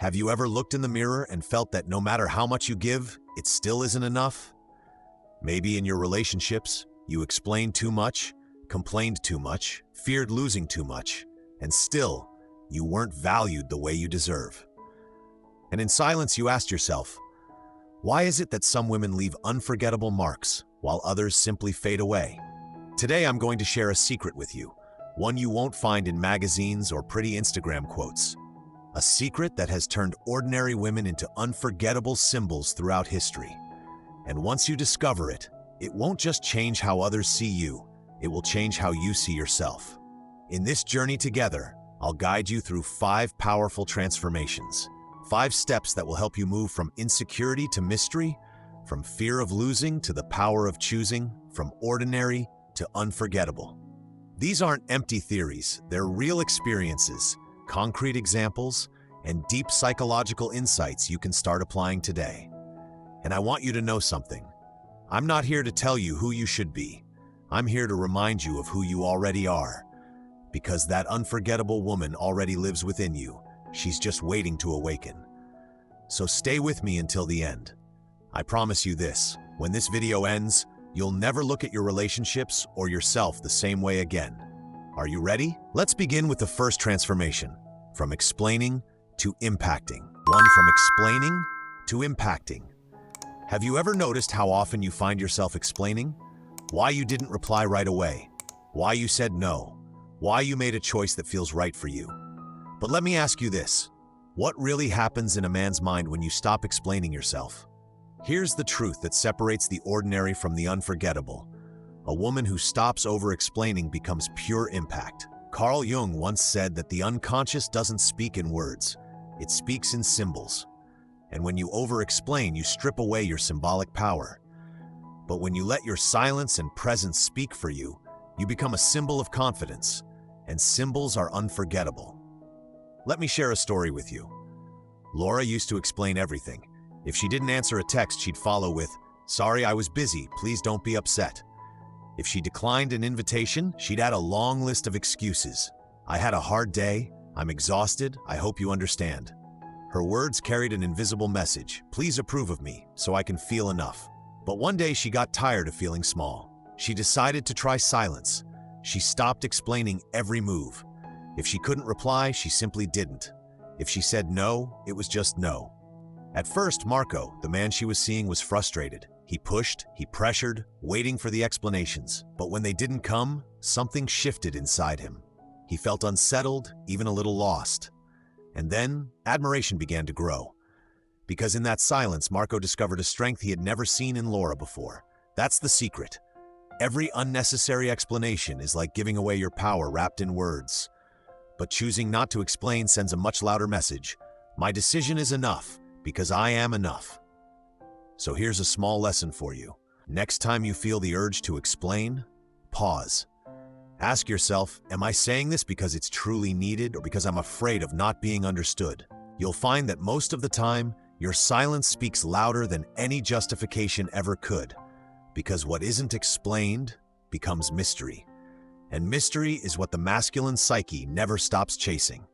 Have you ever looked in the mirror and felt that no matter how much you give, it still isn't enough? Maybe in your relationships, you explained too much, complained too much, feared losing too much, and still, you weren't valued the way you deserve. And in silence, you asked yourself, why is it that some women leave unforgettable marks while others simply fade away? Today, I'm going to share a secret with you, one you won't find in magazines or pretty Instagram quotes. A secret that has turned ordinary women into unforgettable symbols throughout history. And once you discover it, it won't just change how others see you, it will change how you see yourself. In this journey together, I'll guide you through 5 powerful transformations. 5 steps that will help you move from insecurity to mystery, from fear of losing to the power of choosing, from ordinary to unforgettable. These aren't empty theories, they're real experiences, concrete examples, and deep psychological insights you can start applying today. And I want you to know something. I'm not here to tell you who you should be. I'm here to remind you of who you already are. Because that unforgettable woman already lives within you. She's just waiting to awaken. So stay with me until the end. I promise you this, when this video ends, you'll never look at your relationships or yourself the same way again. Are you ready? Let's begin with the first transformation, from explaining to impacting. One from explaining to impacting. Have you ever noticed how often you find yourself explaining? Why you didn't reply right away? Why you said no? Why you made a choice that feels right for you? But let me ask you this. What really happens in a man's mind when you stop explaining yourself? Here's the truth that separates the ordinary from the unforgettable. A woman who stops over-explaining becomes pure impact. Carl Jung once said that the unconscious doesn't speak in words, it speaks in symbols. And when you over-explain, you strip away your symbolic power. But when you let your silence and presence speak for you, you become a symbol of confidence, and symbols are unforgettable. Let me share a story with you. Laura used to explain everything. If she didn't answer a text, she'd follow with, "Sorry, I was busy, please don't be upset." If she declined an invitation, she'd add a long list of excuses. "I had a hard day, I'm exhausted, I hope you understand." Her words carried an invisible message, "Please approve of me, so I can feel enough." But one day she got tired of feeling small. She decided to try silence. She stopped explaining every move. If she couldn't reply, she simply didn't. If she said no, it was just no. At first, Marco, the man she was seeing, was frustrated. He pushed, he pressured, waiting for the explanations. But when they didn't come, something shifted inside him. He felt unsettled, even a little lost. And then, admiration began to grow. Because in that silence, Marco discovered a strength he had never seen in Laura before. That's the secret. Every unnecessary explanation is like giving away your power wrapped in words. But choosing not to explain sends a much louder message. My decision is enough, because I am enough. So here's a small lesson for you. Next time you feel the urge to explain, pause. Ask yourself, am I saying this because it's truly needed or because I'm afraid of not being understood? You'll find that most of the time, your silence speaks louder than any justification ever could. Because what isn't explained becomes mystery. And mystery is what the masculine psyche never stops chasing.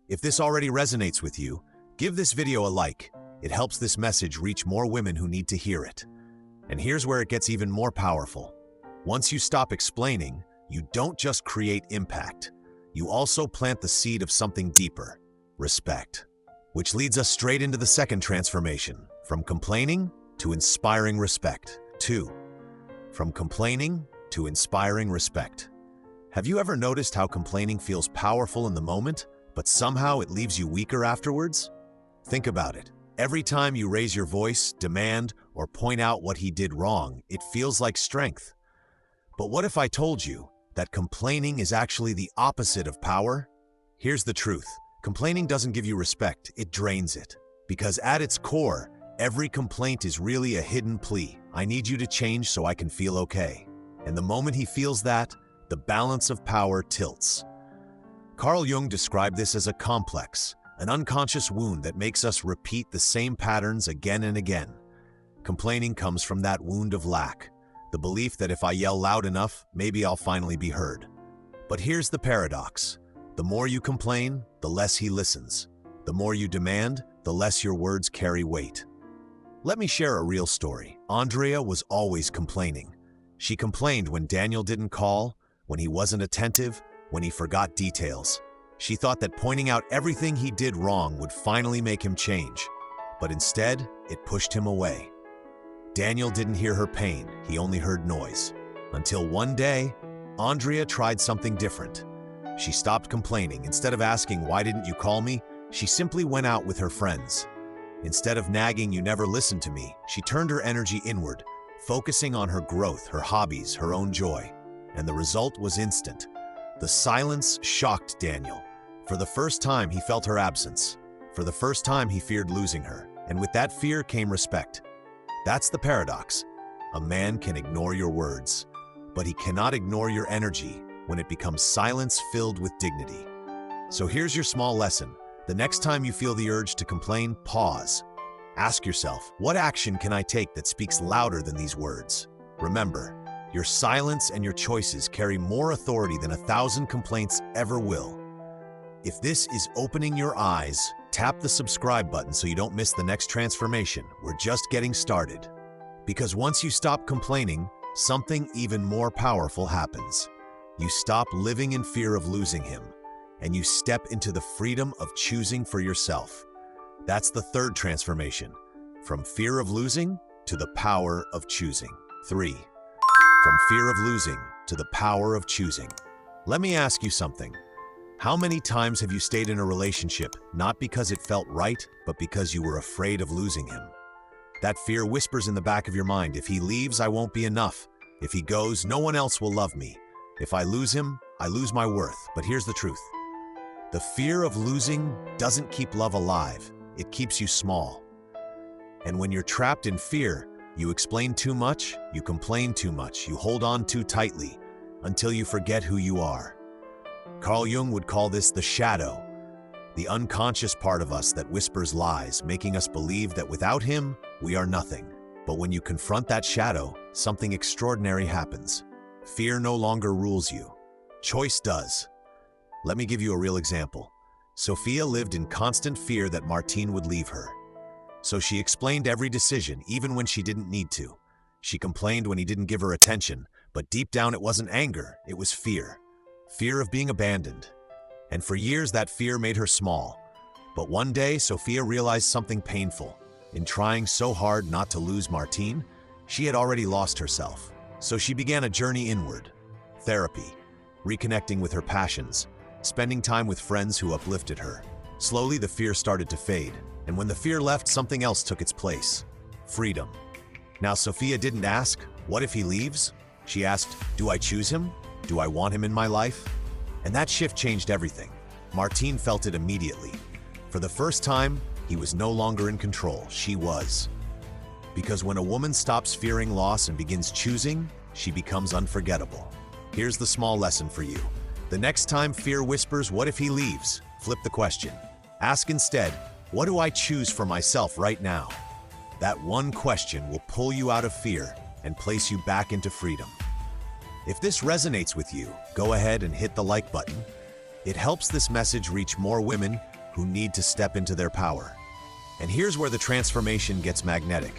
If this already resonates with you, give this video a like. It helps this message reach more women who need to hear it. And here's where it gets even more powerful. Once you stop explaining, you don't just create impact. You also plant the seed of something deeper, respect. Which leads us straight into the second transformation, from complaining to inspiring respect. 2. From complaining to inspiring respect. Have you ever noticed how complaining feels powerful in the moment, but somehow it leaves you weaker afterwards? Think about it. Every time you raise your voice, demand, or point out what he did wrong, it feels like strength. But what if I told you that complaining is actually the opposite of power? Here's the truth. Complaining doesn't give you respect, it drains it. Because at its core, every complaint is really a hidden plea. I need you to change so I can feel okay. And the moment he feels that, the balance of power tilts. Carl Jung described this as a complex, an unconscious wound that makes us repeat the same patterns again and again. Complaining comes from that wound of lack, the belief that if I yell loud enough, maybe I'll finally be heard. But here's the paradox. The more you complain, the less he listens. The more you demand, the less your words carry weight. Let me share a real story. Andrea was always complaining. She complained when Daniel didn't call, when he wasn't attentive, when he forgot details. She thought that pointing out everything he did wrong would finally make him change. But instead, it pushed him away. Daniel didn't hear her pain, he only heard noise. Until one day, Andrea tried something different. She stopped complaining. Instead of asking, "Why didn't you call me?" she simply went out with her friends. Instead of nagging, "You never listened to me," she turned her energy inward, focusing on her growth, her hobbies, her own joy. And the result was instant. The silence shocked Daniel. For the first time, he felt her absence. For the first time, he feared losing her. And with that fear came respect. That's the paradox. A man can ignore your words, but he cannot ignore your energy when it becomes silence filled with dignity. So here's your small lesson. The next time you feel the urge to complain, pause. Ask yourself, what action can I take that speaks louder than these words? Remember, your silence and your choices carry more authority than 1,000 complaints ever will. If this is opening your eyes, tap the subscribe button so you don't miss the next transformation. We're just getting started. Because once you stop complaining, something even more powerful happens. You stop living in fear of losing him, and you step into the freedom of choosing for yourself. That's the third transformation, from fear of losing to the power of choosing. 3. From fear of losing to the power of choosing. Let me ask you something. How many times have you stayed in a relationship, not because it felt right, but because you were afraid of losing him? That fear whispers in the back of your mind, if he leaves, I won't be enough. If he goes, no one else will love me. If I lose him, I lose my worth. But here's the truth. The fear of losing doesn't keep love alive. It keeps you small. And when you're trapped in fear, you explain too much, you complain too much, you hold on too tightly, until you forget who you are. Carl Jung would call this the shadow, the unconscious part of us that whispers lies, making us believe that without him, we are nothing. But when you confront that shadow, something extraordinary happens. Fear no longer rules you. Choice does. Let me give you a real example. Sophia lived in constant fear that Martin would leave her. So she explained every decision, even when she didn't need to. She complained when he didn't give her attention, but deep down it wasn't anger, it was fear. Fear of being abandoned. And for years that fear made her small. But one day, Sophia realized something painful. In trying so hard not to lose Martin, she had already lost herself. So she began a journey inward. Therapy, reconnecting with her passions, spending time with friends who uplifted her. Slowly, the fear started to fade. And when the fear left, something else took its place. Freedom. Now, Sophia didn't ask, what if he leaves? She asked, do I choose him? Do I want him in my life? And that shift changed everything. Martin felt it immediately. For the first time, he was no longer in control. She was. Because when a woman stops fearing loss and begins choosing, she becomes unforgettable. Here's the small lesson for you. The next time fear whispers, what if he leaves? Flip the question. Ask instead, what do I choose for myself right now? That one question will pull you out of fear and place you back into freedom. If this resonates with you, go ahead and hit the like button. It helps this message reach more women who need to step into their power. And here's where the transformation gets magnetic.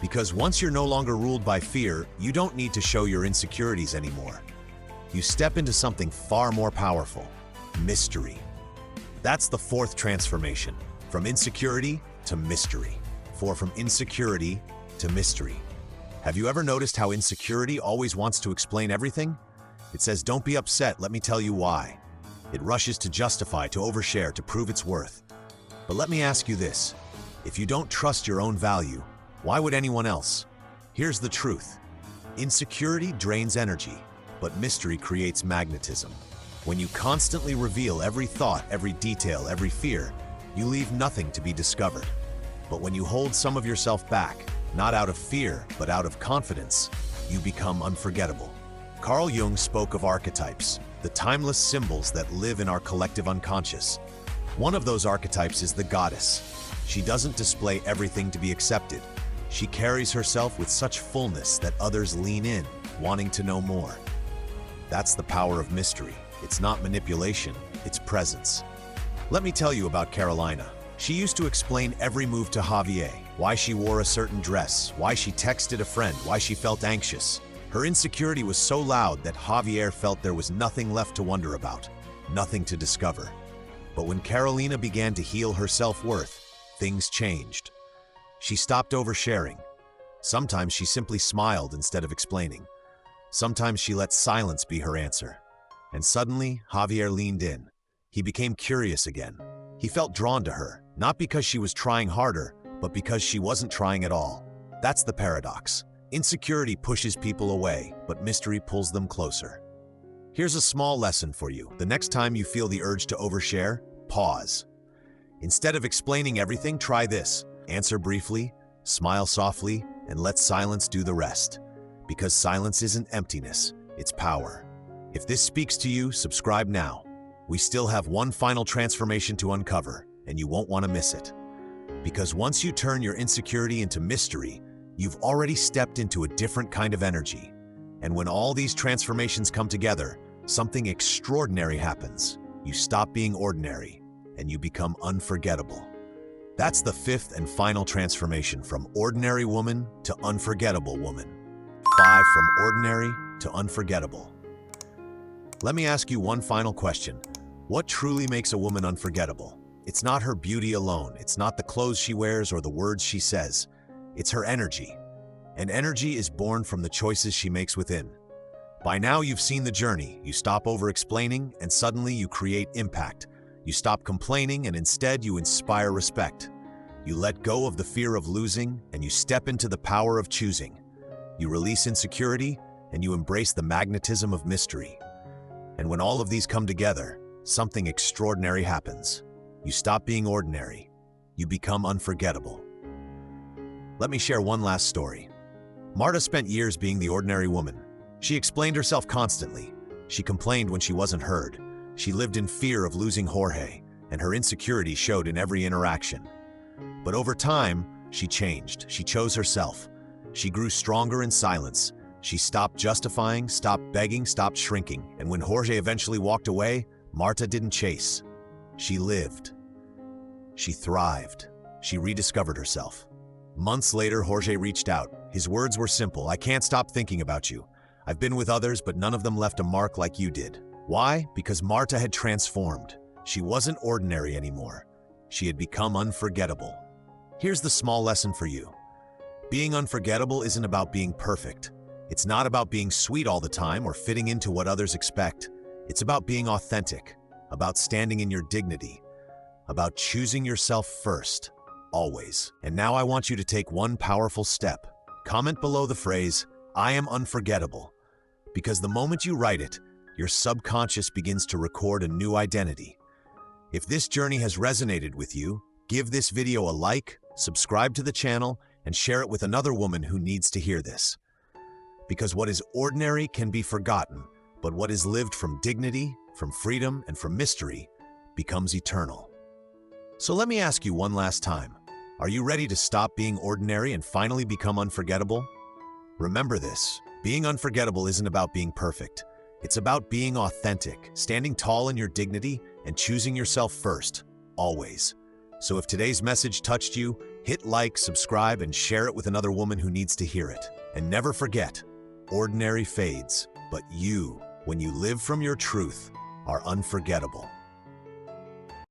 Because once you're no longer ruled by fear, you don't need to show your insecurities anymore. You step into something far more powerful, mystery. That's the fourth transformation, from insecurity to mystery. From insecurity to mystery. Have you ever noticed how insecurity always wants to explain everything? It says, don't be upset, let me tell you why. It rushes to justify, to overshare, to prove its worth. But let me ask you this. If you don't trust your own value, why would anyone else? Here's the truth. Insecurity drains energy, but mystery creates magnetism. When you constantly reveal every thought, every detail, every fear, you leave nothing to be discovered. But when you hold some of yourself back, not out of fear, but out of confidence, you become unforgettable. Carl Jung spoke of archetypes, the timeless symbols that live in our collective unconscious. One of those archetypes is the goddess. She doesn't display everything to be accepted. She carries herself with such fullness that others lean in, wanting to know more. That's the power of mystery. It's not manipulation, it's presence. Let me tell you about Carolina. She used to explain every move to Javier, why she wore a certain dress, why she texted a friend, why she felt anxious. Her insecurity was so loud that Javier felt there was nothing left to wonder about, nothing to discover. But when Carolina began to heal her self-worth, things changed. She stopped oversharing. Sometimes she simply smiled instead of explaining. Sometimes she let silence be her answer. And suddenly, Javier leaned in. He became curious again. He felt drawn to her, not because she was trying harder, but because she wasn't trying at all. That's the paradox. Insecurity pushes people away, but mystery pulls them closer. Here's a small lesson for you. The next time you feel the urge to overshare, pause. Instead of explaining everything, try this. Answer briefly, smile softly, and let silence do the rest. Because silence isn't emptiness, it's power. If this speaks to you, subscribe now. We still have one final transformation to uncover, and you won't want to miss it. Because once you turn your insecurity into mystery, you've already stepped into a different kind of energy. And when all these transformations come together, something extraordinary happens. You stop being ordinary, and you become unforgettable. That's the fifth and final transformation, from ordinary woman to unforgettable woman. 5 from ordinary to unforgettable. Let me ask you one final question. What truly makes a woman unforgettable? It's not her beauty alone. It's not the clothes she wears or the words she says. It's her energy. And energy is born from the choices she makes within. By now you've seen the journey. You stop over-explaining and suddenly you create impact. You stop complaining and instead you inspire respect. You let go of the fear of losing and you step into the power of choosing. You release insecurity and you embrace the magnetism of mystery. And when all of these come together, something extraordinary happens. You stop being ordinary. You become unforgettable. Let me share one last story. Marta spent years being the ordinary woman. She explained herself constantly. She complained when she wasn't heard. She lived in fear of losing Jorge, and her insecurity showed in every interaction. But over time, she changed. She chose herself. She grew stronger in silence. She stopped justifying, stopped begging, stopped shrinking. And when Jorge eventually walked away, Marta didn't chase. She lived. She thrived. She rediscovered herself. Months later, Jorge reached out. His words were simple. "I can't stop thinking about you. I've been with others, but none of them left a mark like you did." Why? Because Marta had transformed. She wasn't ordinary anymore. She had become unforgettable. Here's the small lesson for you. Being unforgettable isn't about being perfect. It's not about being sweet all the time or fitting into what others expect. It's about being authentic, about standing in your dignity, about choosing yourself first, always. And now I want you to take one powerful step. Comment below the phrase, "I am unforgettable," because the moment you write it, your subconscious begins to record a new identity. If this journey has resonated with you, give this video a like, subscribe to the channel, and share it with another woman who needs to hear this. Because what is ordinary can be forgotten, but what is lived from dignity, from freedom, and from mystery becomes eternal. So let me ask you one last time. Are you ready to stop being ordinary and finally become unforgettable? Remember this, being unforgettable isn't about being perfect. It's about being authentic, standing tall in your dignity, and choosing yourself first, always. So if today's message touched you, hit like, subscribe, and share it with another woman who needs to hear it. And never forget, ordinary fades, but you, when you live from your truth, are unforgettable.